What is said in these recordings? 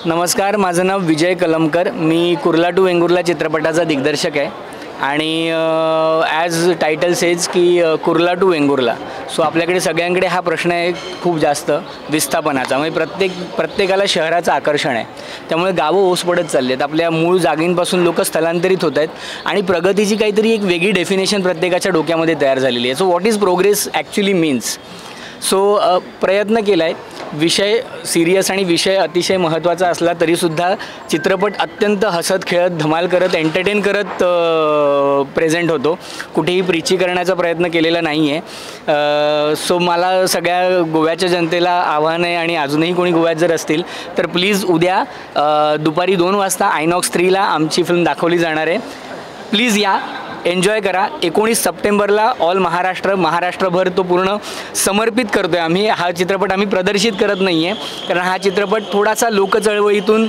नमस्कार, माझं नाव विजय कलमकर. मी कुर्ला टू वेंगुर्ला चित्रपटाचा दिग्दर्शक आहे आणि ॲज टायटल सेज की कुर्ला टू वेंगुर्ला. सो आपल्याकडे सगळ्यांकडे हा प्रश्न आहे खूप जास्त विस्थापनाचा. म्हणजे प्रत्येकाला शहराचं आकर्षण आहे, त्यामुळे गावं ओस पडत चालली आहेत. आपल्या मूळ जागींपासून लोक स्थलांतरित होत आहेत आणि प्रगतीची काहीतरी एक वेगळी डेफिनेशन प्रत्येकाच्या डोक्यामध्ये तयार झालेली आहे. So what is progress actually means. So प्रयत्न केला आहे. विषय सिरियस आणि विषय अतिशय महत्त्वाचा असला तरीसुद्धा चित्रपट अत्यंत हसत खेळत धमाल करत एंटरटेन करत प्रेझेंट होतो. कुठेही प्रीची करण्याचा प्रयत्न केलेला नाही आहे. सो मला सगळ्या गोव्याच्या जनतेला आव्हान आहे, आणि अजूनही कोणी गोव्यात जर असतील तर प्लीज उद्या दुपारी 2 वाजता आयनॉक्स 3ला आमची फिल्म दाखवली जाणार आहे. प्लीज या, एन्जॉय करा. 19 सप्टेंबरला ऑल महाराष्ट्रभर तो पूर्ण समर्पित करतो आहे आम्ही. हा चित्रपट आम्ही प्रदर्शित करत नाही आहे, कारण हा चित्रपट थोडासा लोकचळवळीतून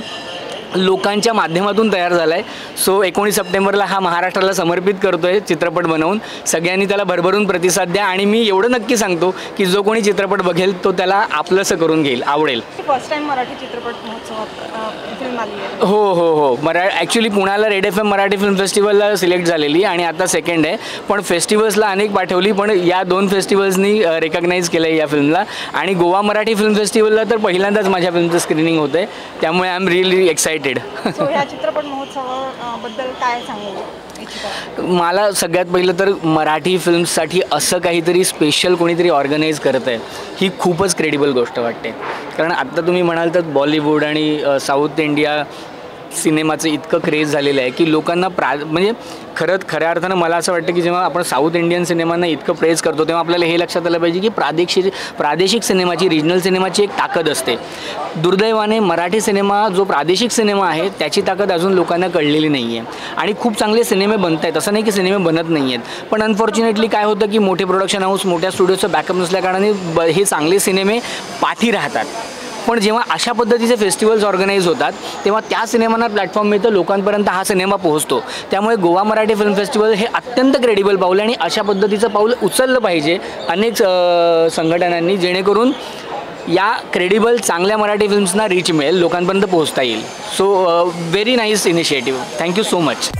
लोकांच्या माध्यमातून तयार झाला आहे. सो 19 सप्टेंबरला हा महाराष्ट्राला समर्पित करतो आहे चित्रपट बनवून. सगळ्यांनी त्याला भरभरून प्रतिसाद द्या, आणि मी एवढं नक्की सांगतो की जो कोणी चित्रपट बघेल तो त्याला आपलंसं करून घेईल, आवडेल. फर्स्ट टाइम मराठी चित्रपट महोत्सवात फिल्म आली आहे. हो. ॲक्च्युली पुण्याला रेड FM मराठी फिल्म फेस्टिवलला सिलेक्ट झालेली, आणि आता सेकंड आहे. पण फेस्टिवल्सला अनेक पाठवली, पण या 2 फेस्टिवल्सनी रेकग्नाईज केलं आहे या फिल्मला. आणि गोवा मराठी फिल्म फेस्टिवलला तर पहिल्यांदाच माझ्या फिल्मचं स्क्रीनिंग होतं आहे, त्यामुळे I am really excited. So या चित्रपट महोत्सवाबद्दल काय सांगू? मला सगळ्यात पहिलं तर मराठी फिल्म्ससाठी असं काहीतरी स्पेशल कोणीतरी ऑर्गनाईज करत आहे ही खूपच क्रेडिबल गोष्ट वाटते. कारण आत्ता तुम्ही म्हणाल तर बॉलिवूड आणि साऊथ इंडिया सिनेमाचं इतकं क्रेज झालेलं आहे की लोकांना म्हणजे खऱ्या अर्थानं मला असं वाटतं की जेव्हा आपण साऊथ इंडियन सिनेमांना इतकं प्रेज करतो तेव्हा आपल्याला हे लक्षात आलं पाहिजे की प्रादेशिक सिनेमाची, रिजनल सिनेमाची एक ताकद असते. दुर्दैवाने मराठी सिनेमा जो प्रादेशिक सिनेमा आहे त्याची ताकद अजून लोकांना कळलेली नाही आहे. आणि खूप चांगले सिनेमे बनत आहेत, असं नाही की सिनेमे बनत नाही आहेत, पण अनफॉर्च्युनेटली काय होतं की मोठे प्रोडक्शन हाऊस, मोठ्या स्टुडिओचं बॅकअप नसल्याकारणाने हे चांगले सिनेमे पाठी राहतात. पण जेव्हा अशा पद्धतीचे फेस्टिवल्स ऑर्गनाईज होतात तेव्हा त्या सिनेमांना प्लॅटफॉर्म मिळतं, लोकांपर्यंत हा सिनेमा पोहोचतो. त्यामुळे गोवा मराठी फिल्म फेस्टिवल हे अत्यंत क्रेडिबल पाऊल आहे, आणि अशा पद्धतीचं पाऊल उचललं पाहिजे अनेक संघटनांनी, जेणेकरून या क्रेडिबल चांगल्या मराठी फिल्म्सना रीच मिळेल, लोकांपर्यंत पोहोचता येईल. So very nice initiative. Thank you so much.